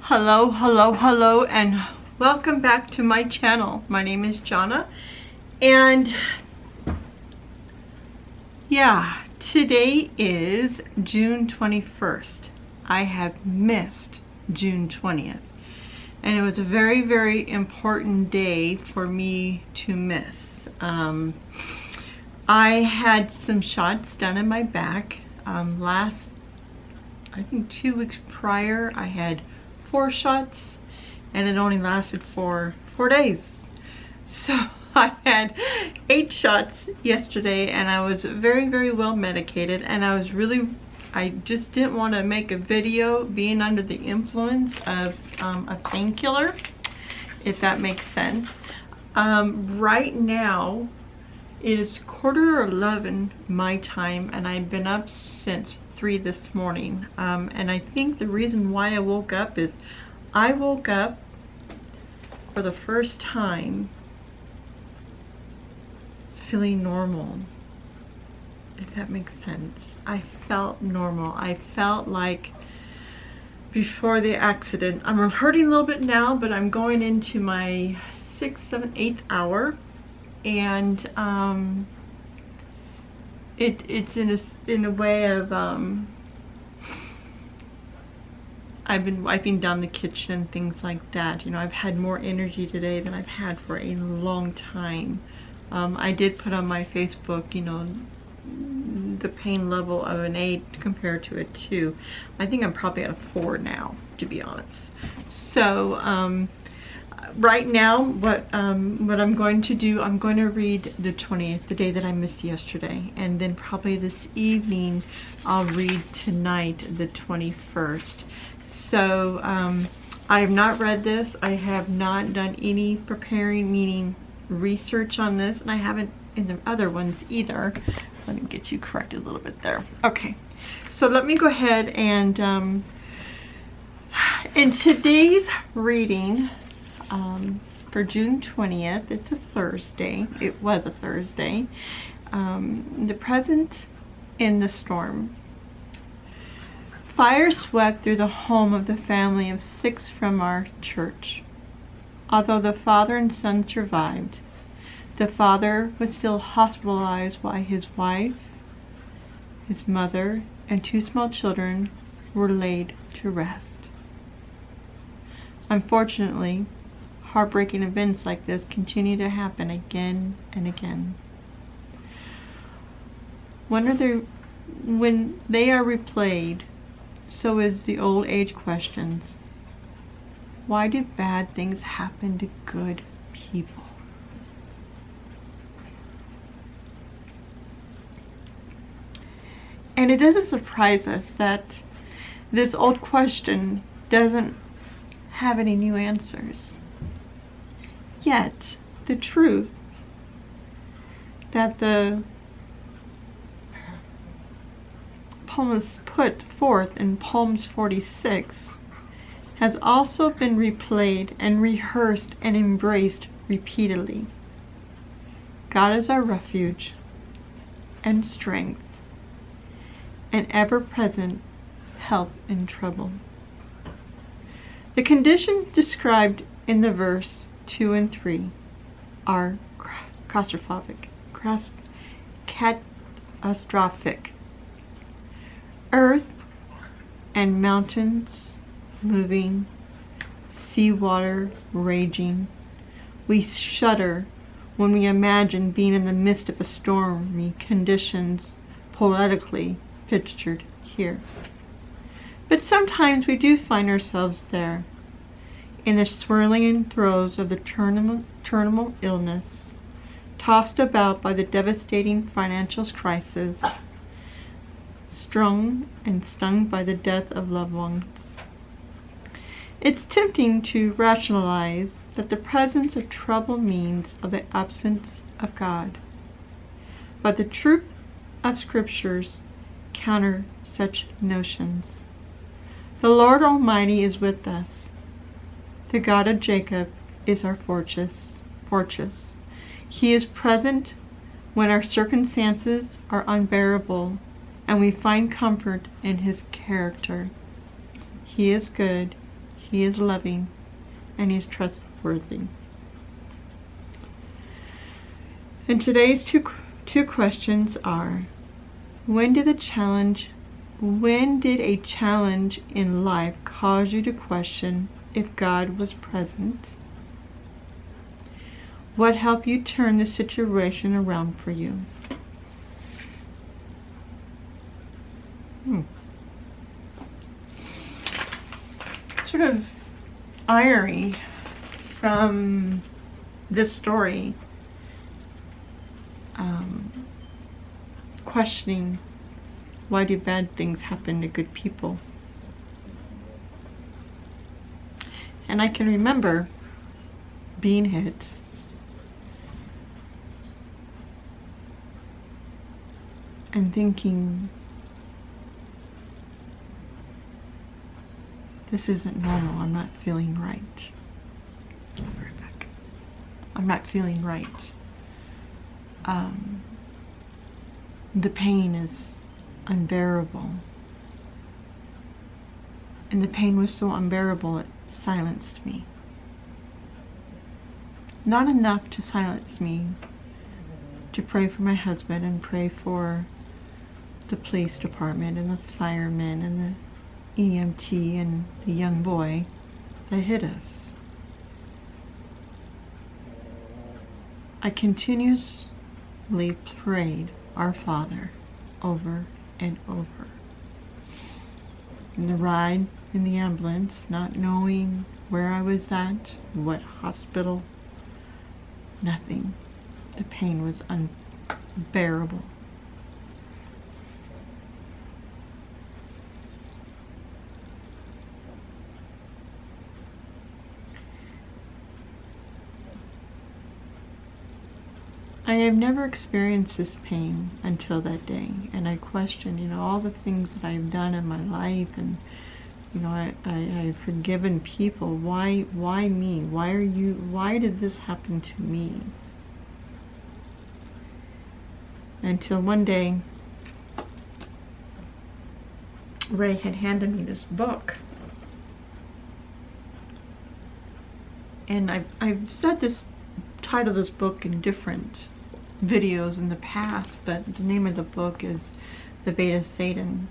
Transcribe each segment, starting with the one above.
Hello, hello, hello, and welcome back to my channel. My name is Jana, and yeah, today is June 21st. I have missed June 20th, and it was a very, very important day for me to miss. I had some shots done in my back. I think 2 weeks prior, I had 4 shots, and it only lasted for 4 days. So I had 8 shots yesterday, and I was very, very well medicated, and I just didn't want to make a video being under the influence of a painkiller, if that makes sense. Right now it is 11:15 my time, and I've been up since 3 this morning, and I think the reason why I woke up is I woke up for the first time feeling normal, if that makes sense. I felt normal. I felt like before the accident. I'm hurting a little bit now, but I'm going into my 6, 7, 8 hour, and it's in a way of I've been wiping down the kitchen and things like that. You know, I've had more energy today than I've had for a long time. I did put on my Facebook, you know, the pain level of an 8 compared to a 2. I think I'm probably at a 4 now, to be honest. So right now, what I'm going to do, I'm going to read the 20th, the day that I missed yesterday, and then probably this evening I'll read tonight, the 21st. So I have not read this. I have not done any preparing, meaning research on this, and I haven't in the other ones either. Let me get you corrected a little bit there. Okay, so let me go ahead and in today's reading, for June 20th, it's a Thursday. It was a Thursday. The present in the storm. Fire swept through the home of the family of 6 from our church. Although the father and son survived, the father was still hospitalized while his wife, his mother, and 2 small children were laid to rest. Unfortunately, heartbreaking events like this continue to happen again and again. When they are replayed, so is the old age questions. Why do bad things happen to good people? And it doesn't surprise us that this old question doesn't have any new answers. Yet, the truth that the psalmist put forth in Psalms 46 has also been replayed and rehearsed and embraced repeatedly. God is our refuge and strength, and ever-present help in trouble. The condition described in the verse 2 and 3 are catastrophic. Earth and mountains moving, seawater raging. We shudder when we imagine being in the midst of a stormy conditions poetically pictured here. But sometimes we do find ourselves there, in the swirling throes of the terminal illness, tossed about by the devastating financial crisis, strung and stung by the death of loved ones. It's tempting to rationalize that the presence of trouble means of the absence of God. But the truth of scriptures counter such notions. The Lord Almighty is with us. The God of Jacob is our fortress. He is present when our circumstances are unbearable, and we find comfort in his character. He is good. He is loving and He's trustworthy. And today's two questions are, when did a challenge in life cause you to question if God was present? What helped you turn the situation around for you? Sort of irony from this story, questioning, why do bad things happen to good people? And I can remember being hit and thinking, this isn't normal. I'm not feeling right. I'll be right back. I'm not feeling right. The pain is unbearable. And the pain was so unbearable it silenced me. Not enough to silence me to pray for my husband and pray for the police department and the firemen and the EMT and the young boy that hit us. I continuously prayed our Father over and over. In the ride in the ambulance, not knowing where I was at, what hospital, nothing. The pain was unbearable. I have never experienced this pain until that day, and I questioned, all the things that I've done in my life, and I've forgiven people. Why me? Why did this happen to me? Until one day, Ray had handed me this book, and I've said this, titled this book in different videos in the past, but the name of the book is The Bait of Satan,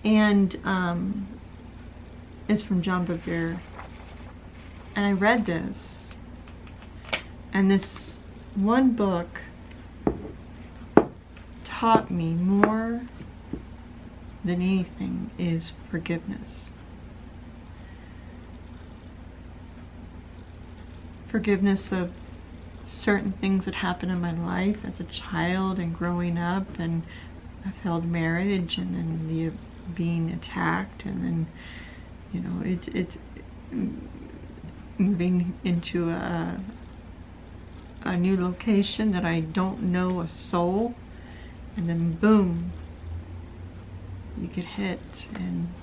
and it's from John Bevere. And I read this, and this one book taught me more than anything is forgiveness. Forgiveness of certain things that happened in my life as a child and growing up, and a failed marriage, and then the being attacked, and then it's moving into a new location that I don't know a soul, and then boom, you get hit, and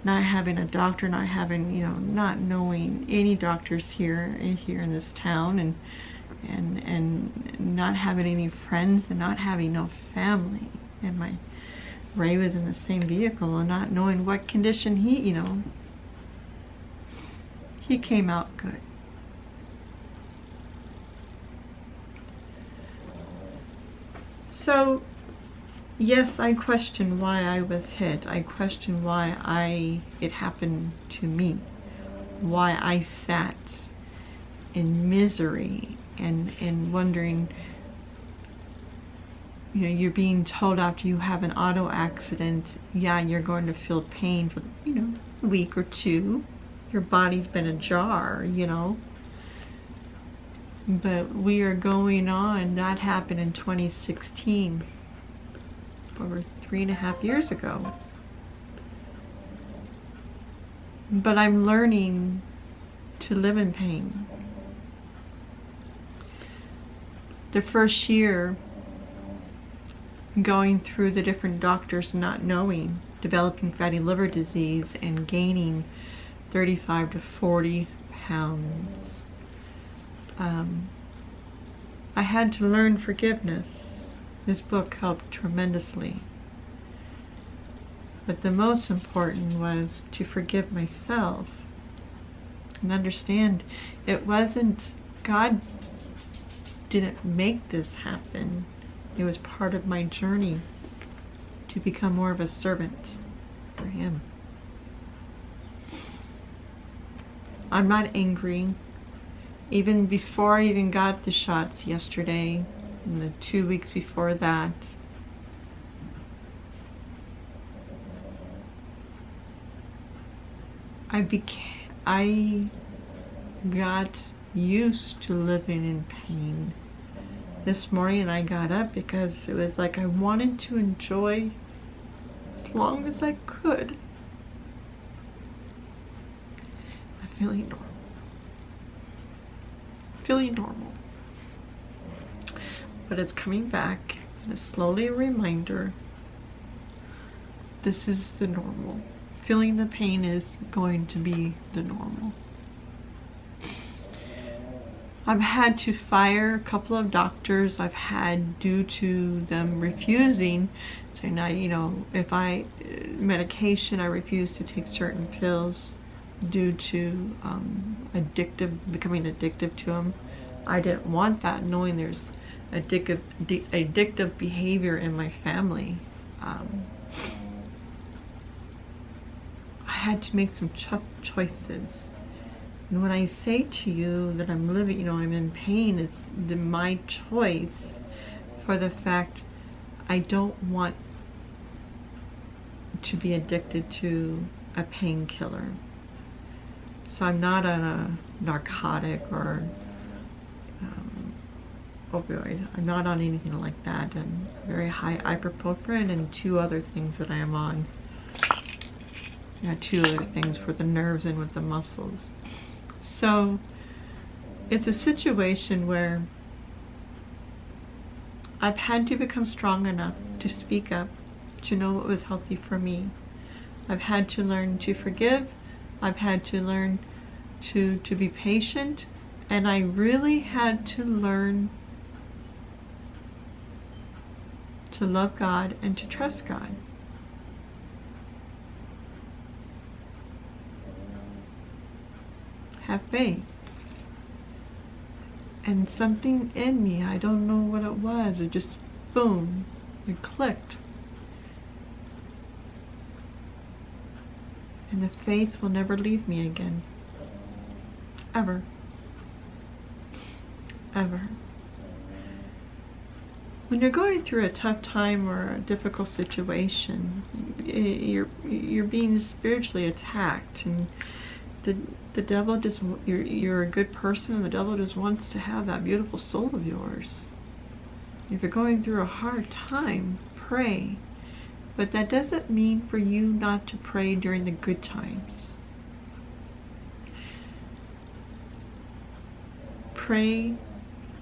not having a doctor, not having, not knowing any doctors here in this town, and not having any friends, and not having no family. And Ray was in the same vehicle, and not knowing what condition he came out good. So yes, I question why I was hit. I question why it happened to me. Why I sat in misery and wondering, you're being told after you have an auto accident, yeah, you're going to feel pain for, a week or two. Your body's been ajar, But we are going on. That happened in 2016. Over 3.5 years ago. But I'm learning to live in pain. The first year, going through the different doctors, not knowing, developing fatty liver disease and gaining 35 to 40 pounds. I had to learn forgiveness. This book helped tremendously. But the most important was to forgive myself and understand it wasn't, God didn't make this happen. It was part of my journey to become more of a servant for Him. I'm not angry. Even before I even got the shots yesterday, and the 2 weeks before that, I got used to living in pain. This morning I got up because it was like I wanted to enjoy as long as I could. I'm feeling normal. Feeling normal. But it's coming back, and it's slowly a reminder. This is the normal. Feeling the pain is going to be the normal. I've had to fire a couple of doctors I've had due to them refusing. So now, you know, if medication, I refuse to take certain pills due to becoming addictive to them. I didn't want that, knowing there's addictive behavior in my family. I had to make some tough choices. And when I say to you that I'm living, you know, I'm in pain, it's my choice for the fact I don't want to be addicted to a painkiller. So I'm not on a narcotic or opioid. I'm not on anything like that. I'm very high ibuprofen and 2 other things that I am on. Yeah, 2 other things for the nerves and with the muscles. So it's a situation where I've had to become strong enough to speak up, to know what was healthy for me. I've had to learn to forgive. I've had to learn to be patient. And I really had to learn to love God and to trust God. Have faith. And something in me, I don't know what it was, it just boom, it clicked. And the faith will never leave me again. Ever. Ever. When you're going through a tough time or a difficult situation, you're being spiritually attacked, and the devil just, you're a good person, and the devil just wants to have that beautiful soul of yours. If you're going through a hard time, pray. But that doesn't mean for you not to pray during the good times. Pray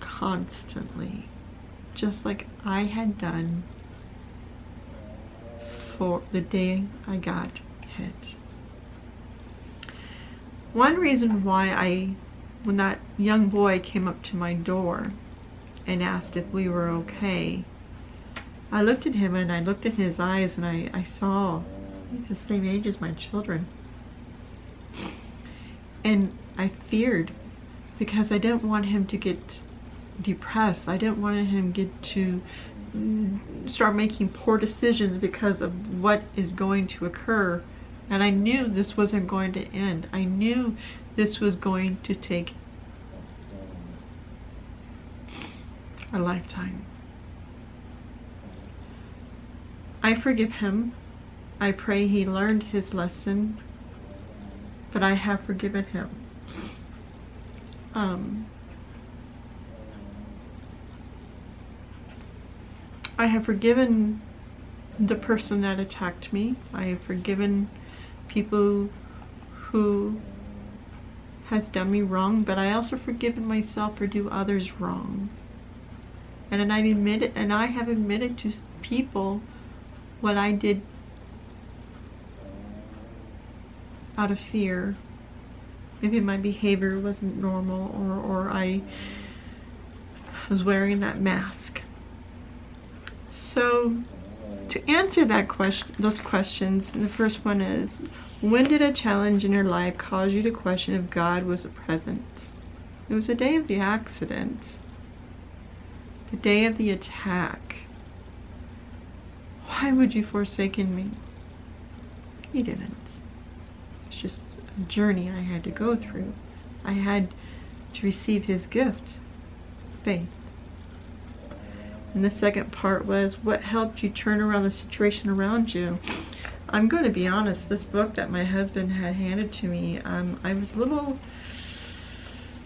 constantly, just like I had done for the day I got hit. One reason why when that young boy came up to my door and asked if we were okay, I looked at him and I looked at his eyes, and I saw he's the same age as my children. And I feared, because I didn't want him to get depressed. I didn't want him to start making poor decisions because of what is going to occur. And I knew this wasn't going to end. I knew this was going to take a lifetime. I forgive him. I pray he learned his lesson, but I have forgiven him. I have forgiven the person that attacked me. I have forgiven people who has done me wrong, but I also forgiven myself for do others wrong. And I admit it, and I have admitted to people what I did out of fear. Maybe my behavior wasn't normal, or I was wearing that mask. So to answer that those questions, the first one is, When did a challenge in your life cause you to question if God was present? It was the day of the accident. The day of the attack. Why would you forsaken me? He didn't. It's just a journey I had to go through. I had to receive his gift, faith. And the second part was, what helped you turn around the situation around you? I'm going to be honest, this book that my husband had handed to me, I was a little,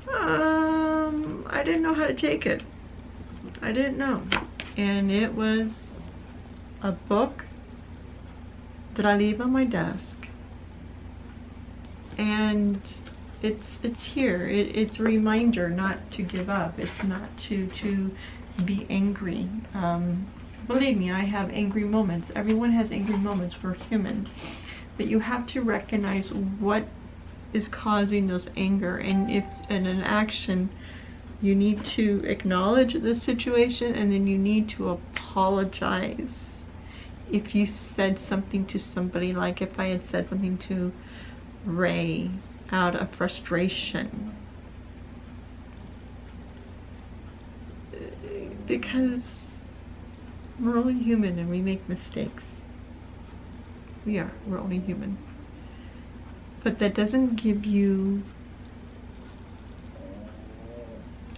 I didn't know how to take it. I didn't know. And it was a book that I leave on my desk. And it's here. It's a reminder not to give up. It's not to be angry. Believe me, I have angry moments. Everyone has angry moments. We're human. But you have to recognize what is causing those anger. And if in an action, you need to acknowledge the situation, and then you need to apologize. If you said something to somebody, like if I had said something to Ray out of frustration. Because we're only human and we make mistakes. We're only human. But that doesn't give you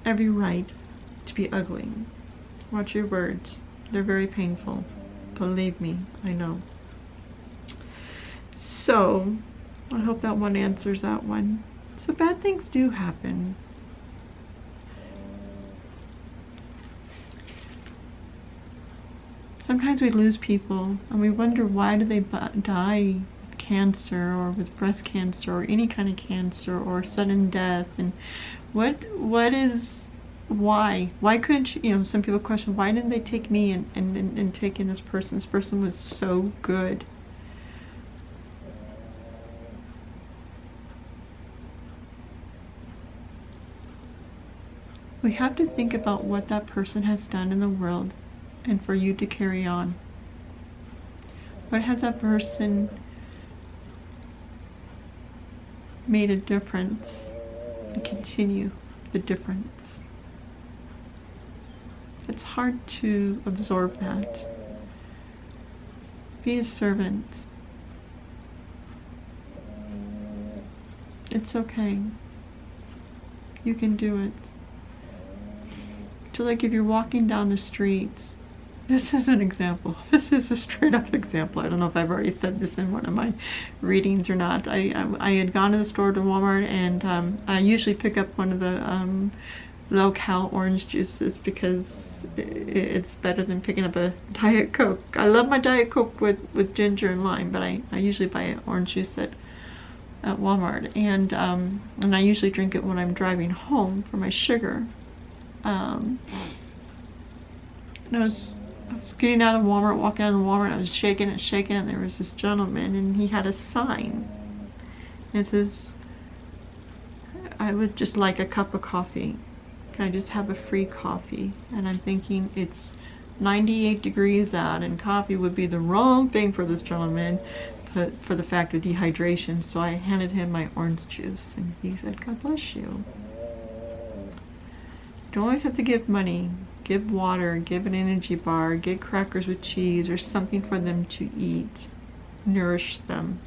every right to be ugly. Watch your words. They're very painful. Believe me, I know. So, I hope that one answers that one. So bad things do happen. Sometimes we lose people and we wonder, why do they die with cancer or with breast cancer or any kind of cancer or sudden death? And why couldn't you, some people question, why didn't they take me and take in this person? This person was so good. We have to think about what that person has done in the world and for you to carry on. What has that person made a difference, and continue the difference? It's hard to absorb that. Be a servant. It's okay. You can do it. So like if you're walking down the street, this is an example. This is a straight up example. I don't know if I've already said this in one of my readings or not. I had gone to the store to Walmart, and I usually pick up one of the low-cal orange juices because it's better than picking up a Diet Coke. I love my Diet Coke with ginger and lime, but I usually buy an orange juice at Walmart, and I usually drink it when I'm driving home for my sugar. And I was getting out of Walmart, walking out of Walmart, and I was shaking and shaking, and there was this gentleman, and he had a sign. And it says, I would just like a cup of coffee. Can I just have a free coffee? And I'm thinking, it's 98 degrees out, and coffee would be the wrong thing for this gentleman, but for the fact of dehydration. So I handed him my orange juice, and he said, God bless you. You don't always have to give money. Give water, give an energy bar, get crackers with cheese or something for them to eat. Nourish them.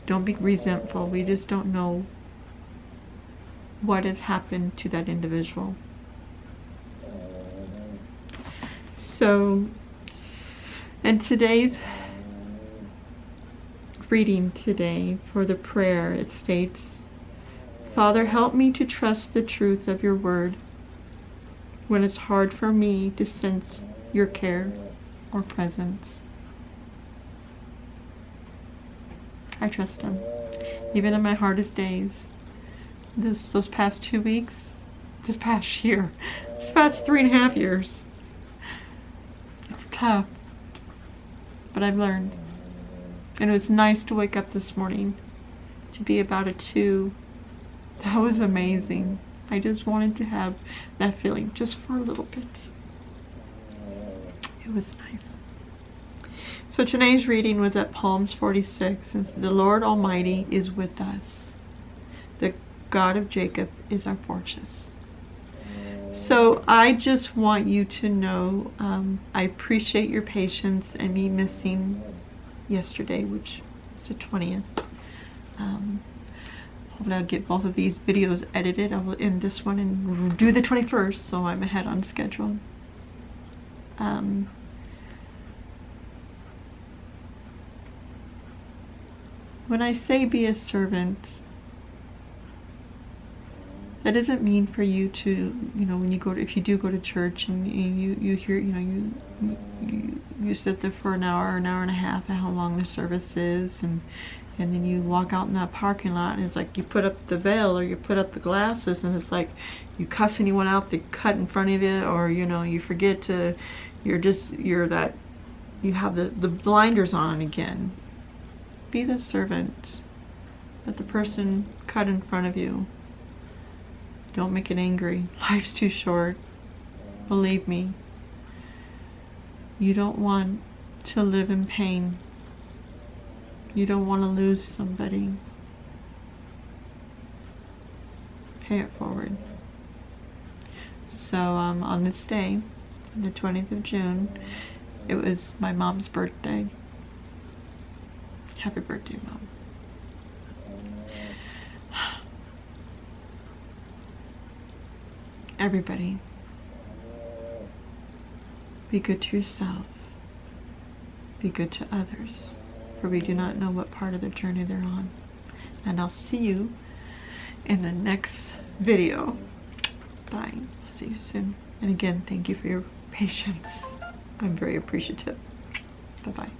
Don't be resentful. We just don't know what has happened to that individual. So, in today's reading today for the prayer, it states, Father, help me to trust the truth of your word when it's hard for me to sense your care or presence. I trust him, even in my hardest days. Those past 2 weeks, this past year, this past 3.5 years. It's tough, but I've learned. And it was nice to wake up this morning to be about a 2. That was amazing. I just wanted to have that feeling just for a little bit. It was nice. So today's reading was at Psalms 46, and the Lord Almighty is with us. The God of Jacob is our fortress. So I just want you to know I appreciate your patience and me missing yesterday, which is the 20th. Hopefully I'll get both of these videos edited. I will end this one and do the 21st, so I'm ahead on schedule. When I say be a servant, that doesn't mean for you to, when you go to, if you do go to church and you hear, you sit there for an hour and a half, and how long the service is, and then you walk out in that parking lot, and it's like you put up the veil or you put up the glasses, and it's like you cuss anyone out that cut in front of you, or you forget to, you have the blinders on again. Be the servant. Let the person cut in front of you. Don't make it angry. Life's too short. Believe me. You don't want to live in pain. You don't want to lose somebody. Pay it forward. So on this day, the 20th of June, it was my mom's birthday. Happy birthday, Mom. Everybody, be good to yourself. Be good to others, for we do not know what part of the journey they're on. And I'll see you in the next video. Bye. I'll see you soon. And again, thank you for your patience. I'm very appreciative. Bye-bye.